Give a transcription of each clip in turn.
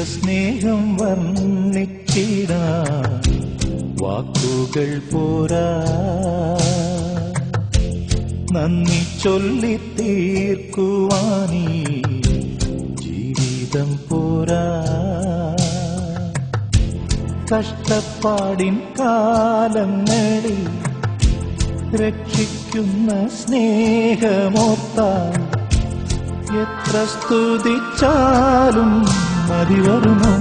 ദൈവസ്നേഹം വർണ്ണിച്ചിടാൻ വാക്കുകൾ പോരാ, നന്ദി ചൊല്ലി തീർക്കുവാനീ ജീവിതം പോരാ. കഷ്ടപ്പാടിൻ കാലങ്ങളിൽ രക്ഷിക്കുന്ന സ്നേഹമോർത്താൽ എത്ര സ്തുതിച്ചാലും മതി വരുമോ?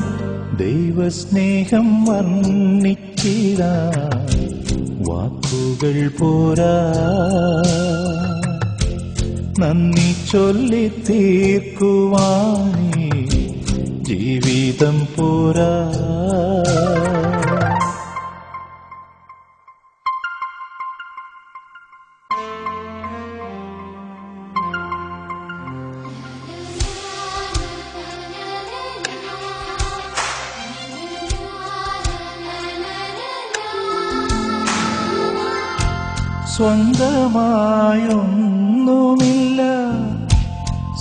ദൈവസ്നേഹം വർണ്ണിച്ചിടാൻ വാക്കുകൾ പോരാ, നന്ദി ചൊല്ലി തീർക്കുവാനീ ജീവിതം പോരാ. സ്വന്തമായൊന്നുമില്ല,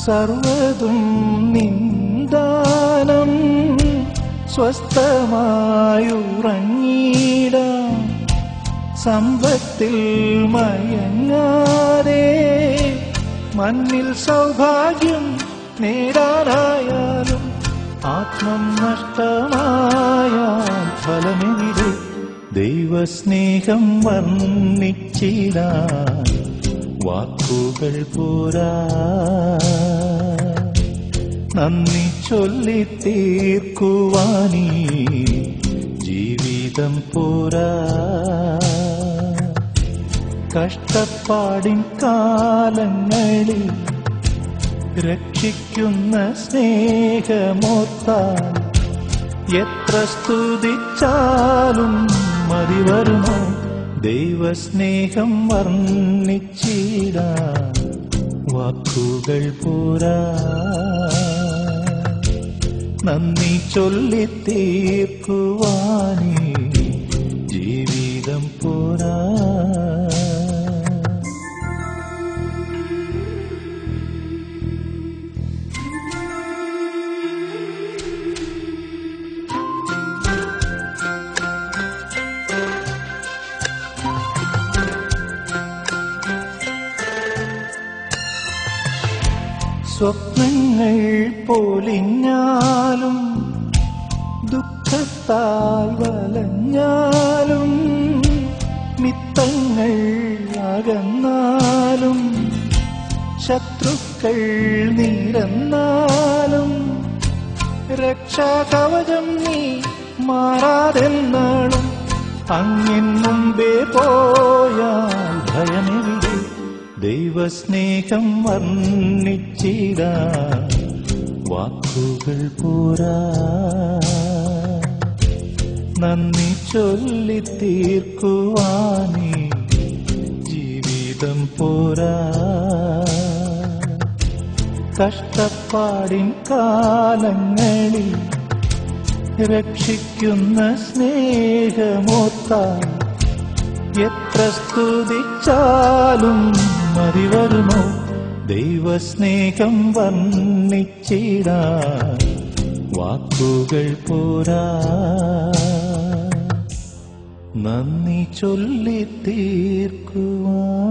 സർവ്വതും നിന്ദാനം. സ്വസ്ഥമായുറങ്ങിടാം സമ്പത്തിൽ മയങ്ങാതെ, മണ്ണിൽ സൗഭാഗ്യം നേടാനായാലും ആത്മം നഷ്ടമായാൽ ഫലമെവിടെ? ദൈവസ്നേഹം വർണ്ണിച്ചിടാൻ വാക്കുകൾ പോരാ, നന്ദി ചൊല്ലി തീർക്കുവാനീ ജീവിതം പോരാ. കഷ്ടപ്പാടിൻ കാലങ്ങളിൽ രക്ഷിക്കുന്ന സ്നേഹമോർത്താൽ എത്ര സ്തുതിച്ചാലും മതി വരുമോ? ദൈവസ്നേഹം വർണ്ണിച്ചിടാൻ വാക്കുകൾ പോരാ, നന്ദി ചൊല്ലി തീർക്കുവാനീ ജീവിതം പോരാ. സ്വപ്നങ്ങൾ പൊലിഞ്ഞാലും ദുഃഖത്താൽ വലഞ്ഞാലും, മിത്തങ്ങൾ അകന്നാലും ശത്രുക്കൾ നിരന്നാലും, രക്ഷാകവചം നീ മാറാതെന്നാളും അങ്ങിൻ മുമ്പേ പോയാൽ ഭയമെവിടെ? ദൈവസ്നേഹം വർണ്ണിച്ചിടാൻ വാക്കുകൾ പോരാ, നന്ദി ചൊല്ലി തീർക്കുവാനീ ജീവിതം പോരാ. കഷ്ടപ്പാടിൻ കാലങ്ങളിൽ രക്ഷിക്കുന്ന സ്നേഹമോർത്താൽ എത്ര സ്തുതിച്ചാലും മതി വരുമോ? ദൈവസ്നേഹം വർണ്ണിച്ചിടാൻ വാക്കുകൾ പോരാ, നന്ദി ചൊല്ലി തീർക്കുവാൻ